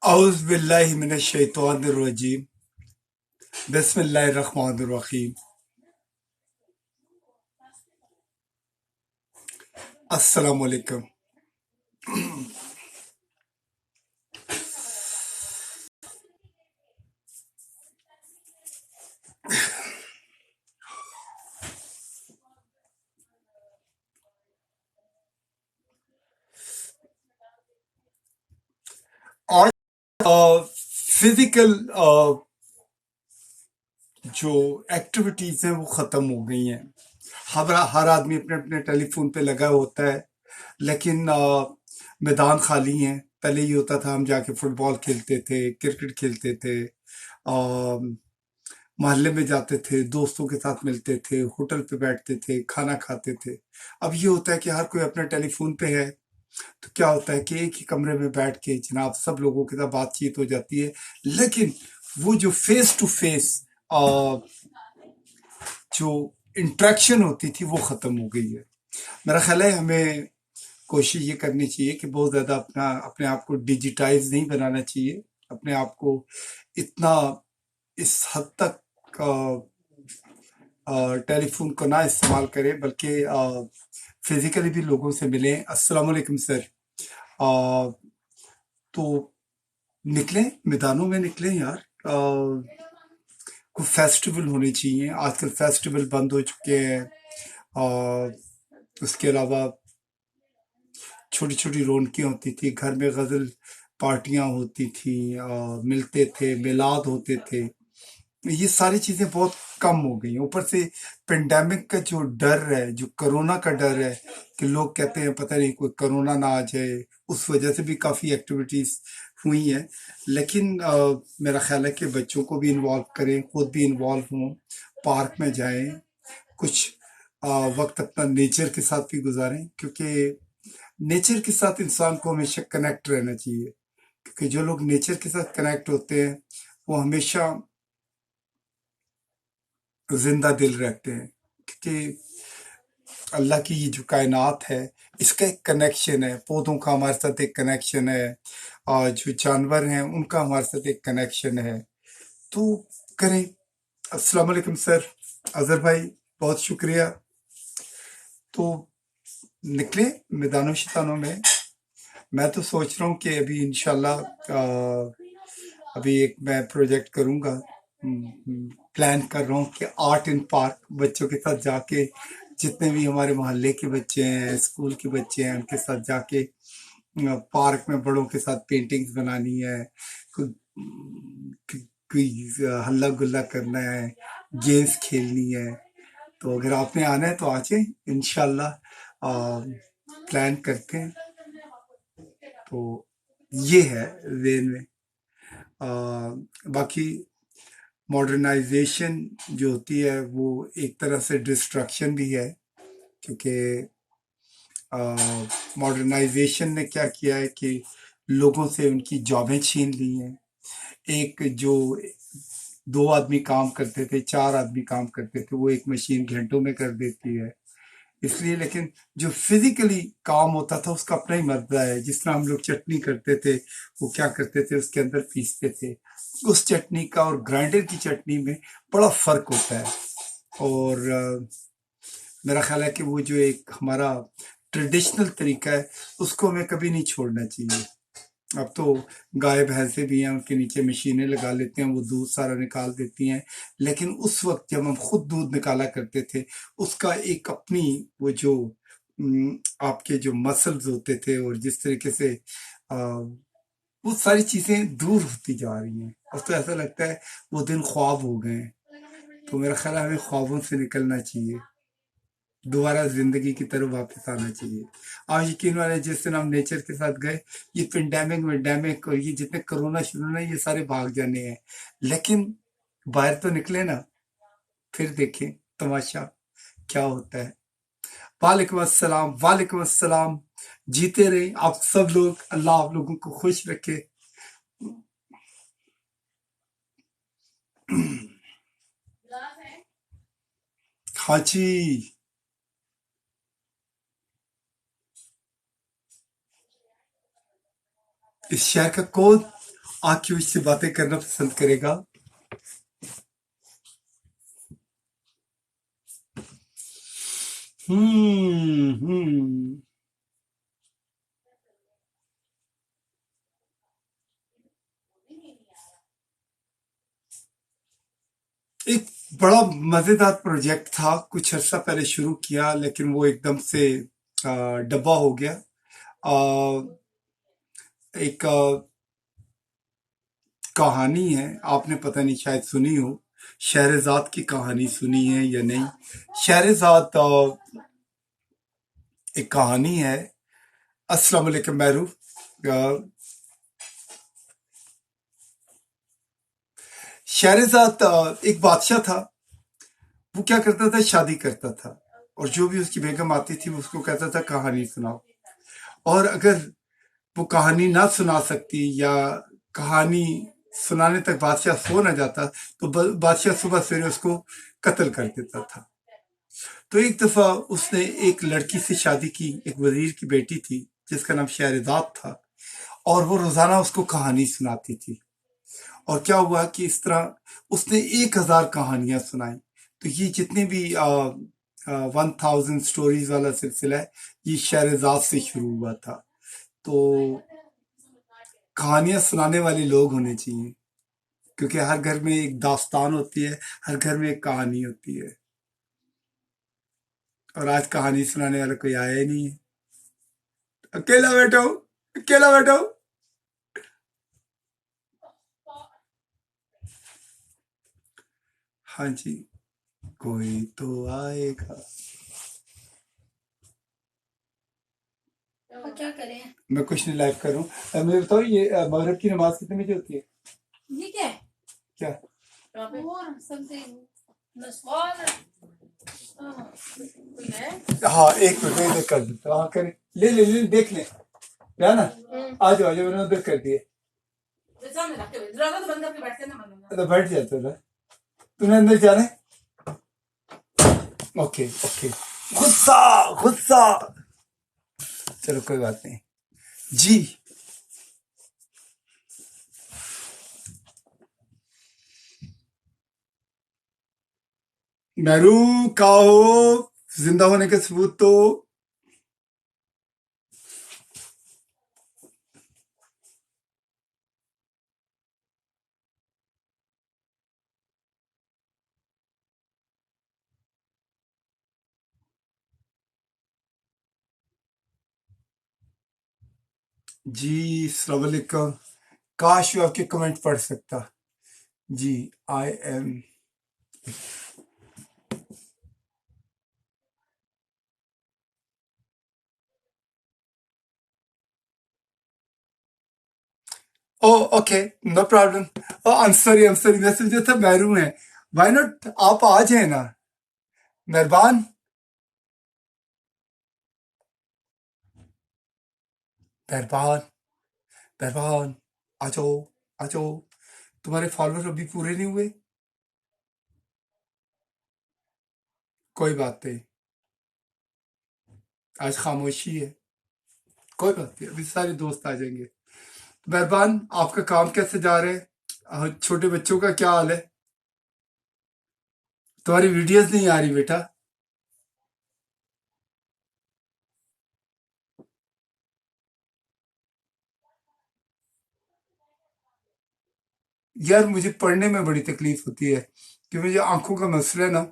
अऊज़ बिल्लाहि मिनश शैतानिर रजीम बिस्मिल्लाहिर रहमानिर रहीम अस्सलाम वालेकुम। आज फिजिकल जो एक्टिविटीज हैं वो खत्म हो गई हैं। हर आदमी अपने अपने टेलीफोन पे लगा होता है, लेकिन मैदान खाली हैं। पहले ये होता था हम जाके फुटबॉल खेलते थे, क्रिकेट खेलते थे, मोहल्ले में जाते थे, दोस्तों के साथ मिलते थे, होटल पे बैठते थे, खाना खाते थे। अब ये होता है कि हर कोई अपने टेलीफोन पे है, तो क्या होता है कि एक ही कमरे में बैठ के जनाब सब लोगों के साथ बातचीत हो जाती है, लेकिन वो जो फेस टू फेस जो इंट्रैक्शन होती थी वो खत्म हो गई है। मेरा ख्याल है हमें कोशिश ये करनी चाहिए कि बहुत ज्यादा अपने आप को डिजिटाइज नहीं बनाना चाहिए, अपने आप को इतना इस हद तक टेलीफोन को ना इस्तेमाल करें, बल्कि फिजिकली भी लोगों से मिलें। अस्सलाम वालेकुम सर। तो निकलें, मैदानों में निकलें यार। कुछ फेस्टिवल होने चाहिए। आजकल फेस्टिवल बंद हो चुके हैं। उसके अलावा छोटी छोटी रौनकें होती थी, घर में गजल पार्टियां होती थी, मिलते थे, मिलाद होते थे। ये सारी चीजें बहुत कम हो गई हैं। ऊपर से पेंडेमिक का जो डर है, जो कोरोना का डर है, कि लोग कहते हैं पता नहीं कोई कोरोना ना आ जाए, उस वजह से भी काफी एक्टिविटीज हुई हैं। लेकिन मेरा ख्याल है कि बच्चों को भी इन्वॉल्व करें, खुद भी इन्वॉल्व हों, पार्क में जाएं, कुछ वक्त अपना नेचर के साथ भी गुजारें, क्योंकि नेचर के साथ इंसान को हमेशा कनेक्ट रहना चाहिए। क्योंकि जो लोग नेचर के साथ कनेक्ट होते हैं वो हमेशा जिंदा दिल रहते हैं, क्योंकि अल्लाह की ये जो कायनात है इसका एक कनेक्शन है। पौधों का हमारे साथ एक कनेक्शन है, और जो जानवर हैं उनका हमारे साथ एक कनेक्शन है। तो करें। अस्सलाम वालेकुम सर। अजहर भाई, बहुत शुक्रिया। तो निकले मैदानों शैतानों में। मैं तो सोच रहा हूँ कि अभी इंशाल्लाह अभी एक मैं प्रोजेक्ट करूँगा, प्लान कर रहा हूँ कि आर्ट इन पार्क बच्चों के साथ जाके, जितने भी हमारे मोहल्ले के बच्चे हैं, स्कूल के बच्चे हैं, उनके साथ जाके पार्क में बड़ों के साथ पेंटिंग्स बनानी है, कोई कोई हल्ला गुल्ला करना है, गेम्स खेलनी है। तो अगर आपने आना है तो आ जाए, इंशाल्लाह प्लान करते हैं। तो ये है वेन में। बाकी मॉडर्नाइजेशन जो होती है वो एक तरह से डिस्ट्रक्शन भी है, क्योंकि मॉडर्नाइजेशन ने क्या किया है कि लोगों से उनकी जॉबें छीन ली हैं। एक जो 2 आदमी काम करते थे, 4 आदमी काम करते थे, वो एक मशीन घंटों में कर देती है। इसलिए, लेकिन जो फिजिकली काम होता था उसका अपना ही मजा है। जिस तरह हम लोग चटनी करते थे, वो क्या करते थे, उसके अंदर पीसते थे। उस चटनी का और ग्राइंडर की चटनी में बड़ा फर्क होता है। और मेरा ख्याल है कि वो जो एक हमारा ट्रेडिशनल तरीका है उसको हमें कभी नहीं छोड़ना चाहिए। अब तो गाय भैंसे भी हैं, उनके नीचे मशीनें लगा लेते हैं, वो दूध सारा निकाल देती हैं। लेकिन उस वक्त जब हम खुद दूध निकाला करते थे, उसका एक अपनी वो जो आपके जो मसल्स होते थे, और जिस तरीके से वो सारी चीजें दूर होती जा रही हैं। अब तो ऐसा लगता है वो दिन ख्वाब हो गए हैं। तो मेरा ख्याल है हमें ख्वाबों से निकलना चाहिए, दोबारा जिंदगी की तरफ वापस आना चाहिए। आप यकीन माने, जिस दिन हम नेचर के साथ गए, ये पेंडेमिक वेंडेमिक और ये जितने कोरोना शुरू ना, ये सारे भाग जाने हैं। लेकिन बाहर तो निकले ना, फिर देखें तमाशा क्या होता है। वालेकुम अस्सलाम, वालेकुम अस्सलाम। जीते रहे आप सब लोग, अल्लाह आप लोगों को खुश रखे। हाँ जी। इस शहर का आंख की से बातें करना पसंद करेगा। हम्म। एक बड़ा मजेदार प्रोजेक्ट था, कुछ अर्सा पहले शुरू किया लेकिन वो एकदम से डब्बा हो गया। आ, एक कहानी है, आपने पता नहीं शायद सुनी हो, शहरजाद की कहानी सुनी है या नहीं। शहरजाद एक कहानी है। अस्सलाम वालेकुम मैरू। शहरजाद एक बादशाह था। वो क्या करता था, शादी करता था और जो भी उसकी बेगम आती थी वो उसको कहता था कहानी सुनाओ। और अगर वो कहानी ना सुना सकती या कहानी सुनाने तक बादशाह सो ना जाता तो बादशाह सुबह सवेरे उसको कत्ल कर देता था। तो एक दफा उसने एक लड़की से शादी की, एक वजीर की बेटी थी जिसका नाम शहरजाद था, और वो रोजाना उसको कहानी सुनाती थी। और क्या हुआ कि इस तरह उसने 1000 कहानियां सुनाई। तो ये जितने भी 1000 स्टोरीज वाला सिलसिला है, ये शहरजाद से शुरू हुआ था। तो कहानियां सुनाने वाले लोग होने चाहिए, क्योंकि हर घर में एक दास्तान होती है, हर घर में एक कहानी होती है। और आज कहानी सुनाने वाला कोई आया ही नहीं है, अकेला बैठा हूं, अकेला बैठा हूं। हाँ जी, कोई तो आएगा। अब क्या करें? मैं कुछ नहीं, लाइव कर रहा हूँ। मुझे बताओ, ये मगरिब की नमाज कितने बजे होती है? ये क्या है? क्या? और समथिंग नस्वान। कोई है? हाँ, एक मिनट में इधर कर देता हूँ। हाँ, करें, ले ले ले, देख ले। क्या ना, आ जाओ, मैंने उधर कर दिए। सामने रख के दरवाजा तो बंद करके बैठते ना मन। तो बैठ जाते ना, तुम्हें अंदर जाना है। Okay okay. गुस्सा गुस्सा। चलो कोई बात नहीं जी। मैरू, का हो, जिंदा होने के सबूत तो। जी अस्सलाम वालेकुम। काश वो आपके कमेंट पढ़ सकता। जी, I am. Oh okay, no problem. Oh I am sorry, मैं समझा था मैरू है। वाई नॉट, आप आ जाए ना, मेहरबान। मेहरबान, मेहरबान, आ जाओ, आ जाओ। तुम्हारे फॉलोअर अभी पूरे नहीं हुए? कोई बात नहीं, आज खामोशी है। कोई बात नहीं, अभी सारे दोस्त आ जाएंगे। मेहरबान, आपका काम कैसे जा रहा है? छोटे बच्चों का क्या हाल है? तुम्हारी वीडियोस नहीं आ रही बेटा। यार मुझे पढ़ने में बड़ी तकलीफ होती है, क्योंकि मुझे आंखों का मसला है ना।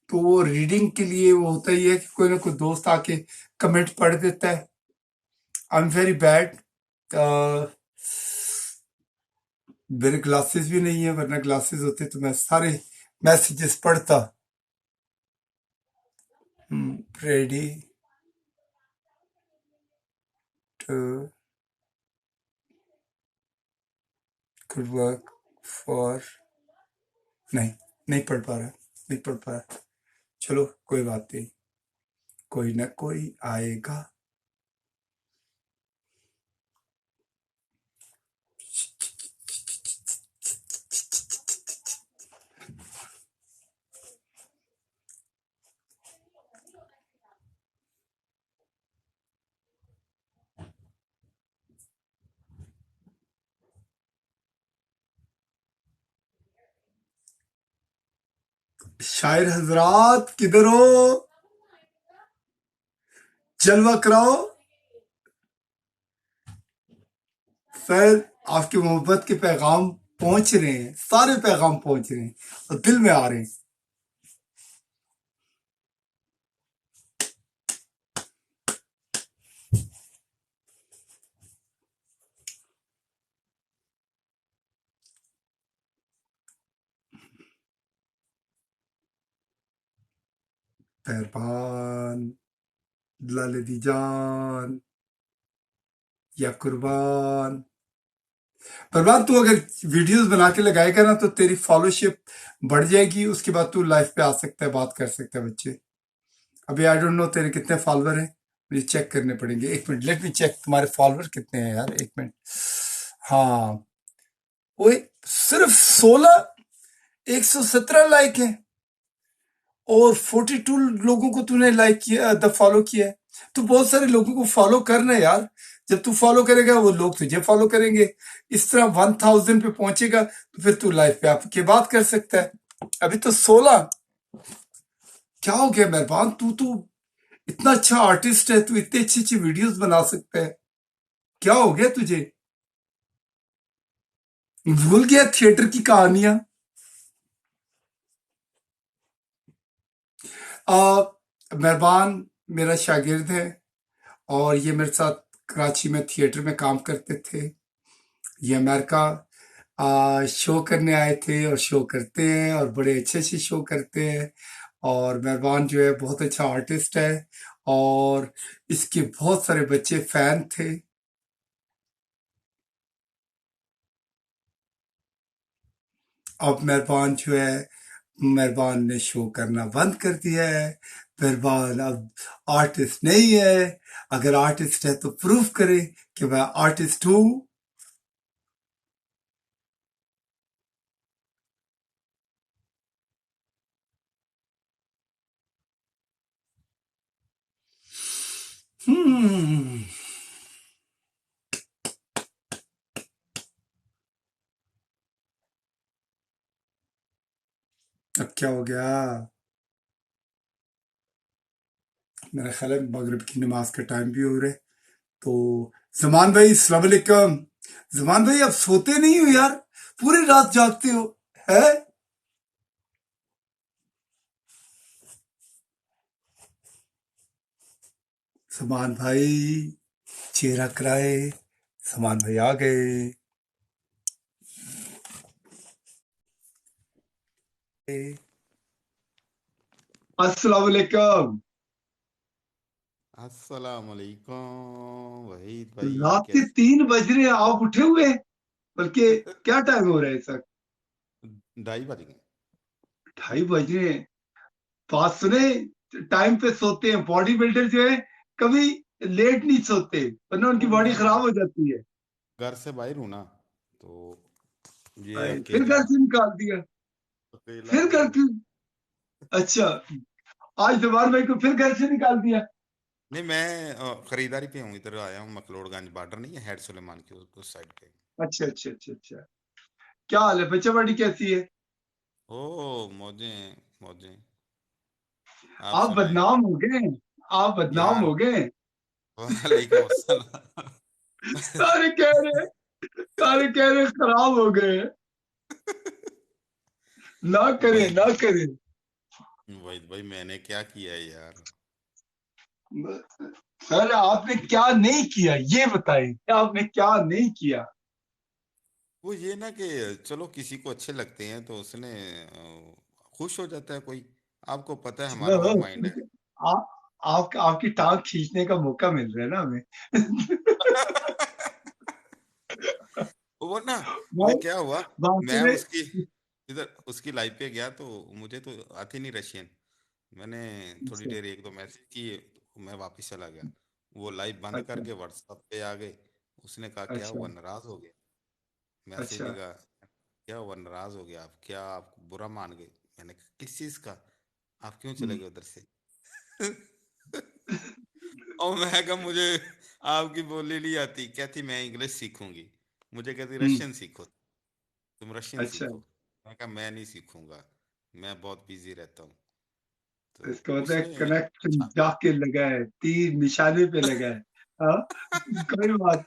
तो वो रीडिंग के लिए वो होता ही है कि कोई ना कोई दोस्त आके कमेंट पढ़ देता है। I am very bad. मेरे ग्लासेस भी नहीं है, वरना ग्लासेस होते तो मैं सारे मैसेजेस पढ़ता। Ready to good work for. नहीं, नहीं पढ़ पा रहा, नहीं पढ़ पा रहा। चलो कोई बात नहीं, कोई ना कोई आएगा। शायर हजरात किधर हो, जलवा कराओ। सर, आपकी मोहब्बत के पैगाम पहुंच रहे हैं, सारे पैगाम पहुंच रहे हैं और दिल में आ रहे हैं। मेहरबान, लाले दी जान, या कुर्बान। परवान, तू अगर वीडियोस बना के लगाएगा ना तो तेरी फॉलोशिप बढ़ जाएगी, उसके बाद तू लाइव पे आ सकता है, बात कर सकता है बच्चे। अभी आई डोंट नो तेरे कितने फॉलोवर हैं, मुझे चेक करने पड़ेंगे। एक मिनट, लेट मी चेक तुम्हारे फॉलोवर कितने हैं यार, एक मिनट। हाँ, वो सिर्फ 117 लाइक है और 42 लोगों को तूने लाइक किया, फॉलो किया है। तू बहुत सारे लोगों को फॉलो करना यार, जब तू फॉलो करेगा वो लोग तुझे फॉलो करेंगे। इस तरह 1000 पे पहुंचेगा तो फिर तू लाइव पे आके बात कर सकता है। अभी तो 16। क्या हो गया मेहरबान, तू इतना अच्छा आर्टिस्ट है, तू इतने अच्छी अच्छी वीडियोस बना सकता है, क्या हो गया तुझे? भूल गया थिएटर की कहानियां? मेहरबान मेरा शागिर्द है और ये मेरे साथ कराची में थिएटर में काम करते थे। ये अमेरिका शो करने आए थे और शो करते हैं और बड़े अच्छे अच्छे शो करते हैं। और मेहरबान जो है बहुत अच्छा आर्टिस्ट है और इसके बहुत सारे बच्चे फैन थे। अब मेहरबान जो है, मेहरबान ने शो करना बंद कर दिया है। मेहरबान अब आर्टिस्ट नहीं है। अगर आर्टिस्ट है तो प्रूफ करे कि मैं आर्टिस्ट हूं। हम्म, अब क्या हो गया? मेरा ख्याल है मगरिब की नमाज का टाइम भी हो रहा है। तो जमान भाई, अस्सलाम वालेकुम। जमान भाई, अब सोते नहीं हो यार, पूरी रात जागते हो है? जमान भाई, चेहरा कराए। जमान भाई आ गए। अस्सलाम वालेकुम। अस्सलाम वालेकुम वहीद भाई, रात के कैसे? 3 बज रहे हैं, आप उठे हुए हैं? बल्कि क्या टाइम हो रहा है सर? 2:30 बज गए। 2:30 बज रहे हैं। बात सुने, टाइम पे सोते हैं बॉडी बिल्डर जो है, कभी लेट नहीं सोते वरना उनकी वो बॉडी मैं खराब हो जाती है। घर से बाहर हूँ ना, तो ये फिर अकेला घर से निकाल दिया? अकेला फिर हूँ घर तो। क्यों? अच्छा, आज जवान भाई को फिर घर से निकाल दिया? नहीं, मैं खरीदारी पे हूँ, इधर आया हूँ। मकलोडगंज बॉर्डर नहीं है, हेड सुलेमान की उस साइड पे। अच्छा अच्छा अच्छा अच्छा। क्या हाल है, बच्चा बड़ी कैसी है? ओ, मौजें मौजें। आप आप सुनाएं। बदनाम हो गए, आप क्या? बदनाम हो गए। वालेकुम अस्सलाम। सारे कह रहे, सारे कह रहे खराब हो गए। ना करें वहीद ना भाई, करें। वहीद भाई, मैंने क्या किया है यार? सर, आपने क्या नहीं किया ये बताएं, क्या आपने क्या नहीं किया? वो ये ना कि चलो किसी को अच्छे लगते हैं तो उसने खुश हो जाता है कोई। आपको पता है हमारा वो माइंड है। आप आपकी टांग खींचने का मौका मिल रहा है ना हमें। वो ना, वो भाई, क्या हुआ, बात मैं सुने। उसकी इधर उसकी लाइफ पे गया तो मुझे तो आती नहीं रशियन। मैंने थोड़ी अच्छा देर एक दो मैसेज किए तो मैं वापस चला गया। वो लाइव बंद अच्छा करके व्हाट्सएप पे आ गए। उसने कहा क्या अच्छा हुआ, नाराज हो गए? मैसेज अच्छा। लिखा, क्या हुआ, नाराज हो गया आप? क्या आप बुरा मान गए? मैंने कहा किस चीज का? आप क्यों चले हम्म, गए उधर से? और मैं कहा मुझे आपकी बोली नहीं आती। कहती मैं इंग्लिश सीखूंगी। मुझे कहती हम्म, रशियन सीखो, तुम रशियन अच्छा सीखो। मैं कहा मैं नहीं सीखूंगा। मैं बहुत बिजी रहता हूँ। तो इसका मतलब है उसने कनेक्शन अच्छा जाके लगा है, तीर निशाने पे लगा है। हाँ, कोई बात